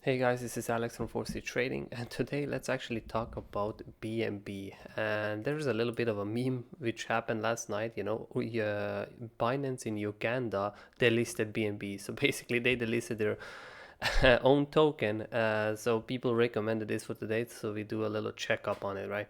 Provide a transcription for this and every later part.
Hey guys, this is Alex from 4C Trading, and today let's actually talk about BNB. And there's a little bit of a meme which happened last night. Binance in Uganda, they listed BNB. So basically, they delisted their own token. So people recommended this for today, so we do a little checkup on it, right?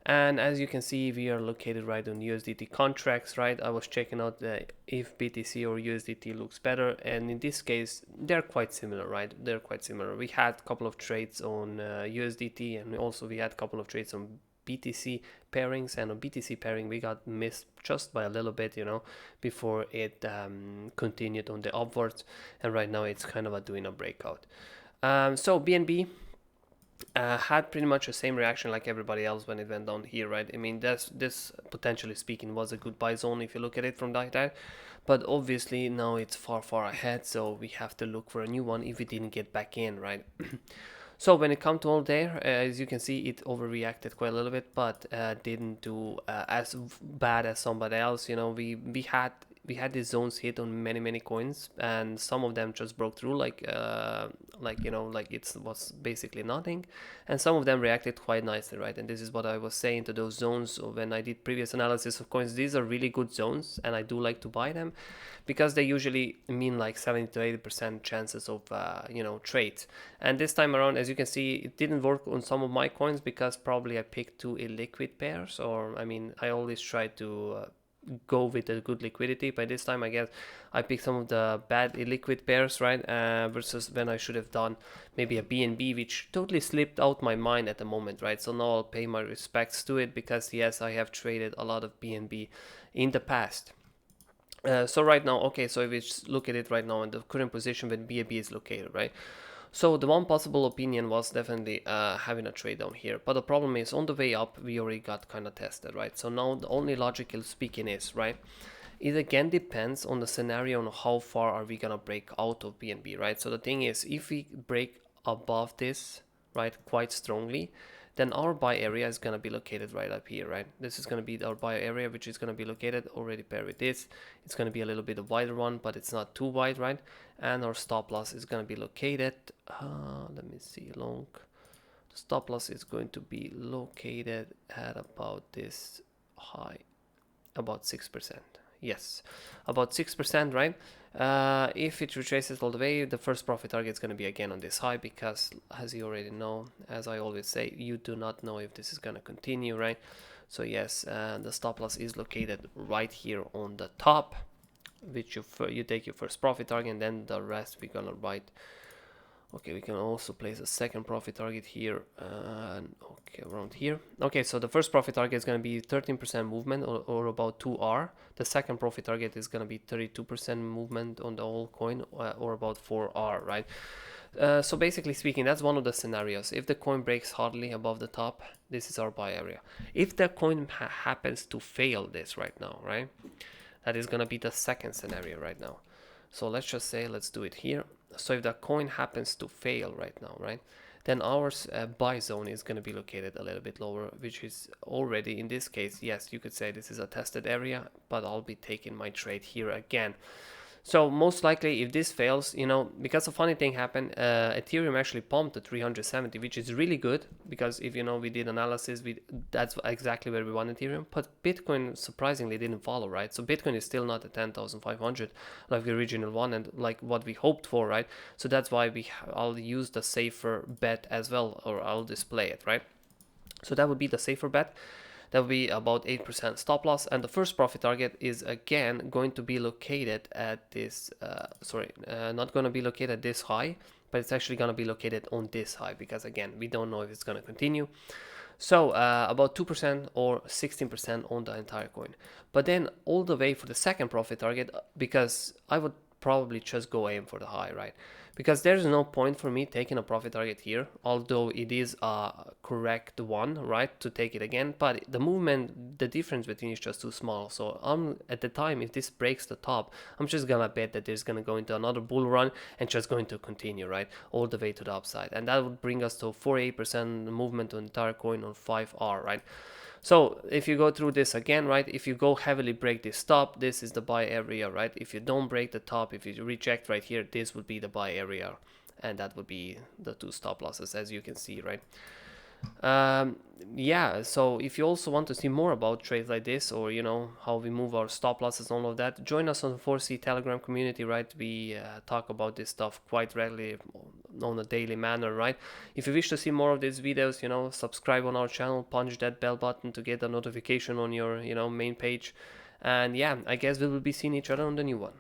And as you can see, we are located right on USDT contracts, right? I was checking out if BTC or USDT looks better, and in this case they're quite similar, right? They're quite similar. We had a couple of trades on USDT, and also we had a couple of trades on BTC pairings, and on BTC pairing we got missed just by a little bit, before it continued on the upwards, and right now it's kind of doing a breakout. So BNB had pretty much the same reaction like everybody else when it went down here, right? I mean, this potentially speaking was a good buy zone if you look at it from that, but obviously now it's far ahead, so we have to look for a new one if we didn't get back in, right? So when it comes to all there, as you can see, it overreacted quite a little bit, but didn't do as bad as somebody else. We had these zones hit on many coins, and some of them just broke through like it was basically nothing, and some of them reacted quite nicely, right? And this is what I was saying to those zones when I did previous analysis of coins. These are really good zones, and I do like to buy them because they usually mean like 70 to 80% chances of trades. And this time around, as you can see, it didn't work on some of my coins because probably I picked too illiquid pairs, or I mean, I always try to go with a good liquidity. By this time, I guess I picked some of the bad illiquid pairs, right? Versus when I should have done maybe a BNB, which totally slipped out my mind at the moment, right? So now I'll pay my respects to it because yes, I have traded a lot of BNB in the past. So right now, okay, so if we just look at it right now in the current position when BNB is located, right? So the one possible opinion was definitely having a trade down here, but the problem is on the way up we already got kind of tested, right? So now the only logical speaking is, right, it again depends on the scenario on how far are we gonna break out of BNB, right? So the thing is, if we break above this, right, quite strongly, then our buy area is going to be located right up here, right? This is going to be our buy area, which is going to be located already paired with this. It's going to be a little bit a wider one, but it's not too wide, right? And our stop loss is going to be located, let me see, long. The stop loss is going to be located at about this high, about 6%. Yes, about 6%, right? If it retraces all the way, the first profit target is going to be again on this high because, as you already know, as I always say, you do not know if this is going to continue, right? So yes, the stop loss is located right here on the top, which you take your first profit target, and then the rest we're going to write. Okay, we can also place a second profit target here, okay, around here. Okay, so the first profit target is going to be 13% movement, or about 2R. The second profit target is going to be 32% movement on the whole coin, or about 4R, right? So basically speaking, that's one of the scenarios. If the coin breaks hardly above the top, this is our buy area. If the coin happens to fail this right now, right, that is going to be the second scenario right now. So let's just say, let's do it here. So if the coin happens to fail right now, right, then our buy zone is going to be located a little bit lower, which is already, in this case, yes, you could say this is a tested area, but I'll be taking my trade here again. So most likely, if this fails, because a funny thing happened, Ethereum actually pumped to 370, which is really good because if we did analysis, that's exactly where we want Ethereum. But Bitcoin surprisingly didn't follow, right? So Bitcoin is still not at 10,500 like the original one and like what we hoped for, right? So that's why I'll use the safer bet as well, or I'll display it, right? So that would be the safer bet. That will be about 8% stop loss, and the first profit target is again going to be located at this, not going to be located at this high, but it's actually going to be located on this high because again, we don't know if it's going to continue. So about 2% or 16% on the entire coin. But then all the way for the second profit target, because I would probably just go aim for the high, right? Because there's no point for me taking a profit target here, although it is a correct one, right, to take it again. But the movement, the difference between is just too small. So at the time, if this breaks the top, I'm just gonna bet that there's gonna go into another bull run and just going to continue, right, all the way to the upside. And that would bring us to 48% movement on the entire coin on 5R, right? So if you go through this again, right, if you go heavily break this top, this is the buy area, right? If you don't break the top, if you reject right here, this would be the buy area. and that would be the 2 stop losses, as you can see, right? um, yeah, so if you also want to see more about trades like this, or how we move our stop losses and all of that, join us on the 4C Telegram community, right? We talk about this stuff quite regularly on a daily manner, right? If you wish to see more of these videos, subscribe on our channel, punch that bell button to get a notification on your main page. And yeah, I guess we will be seeing each other on the new one.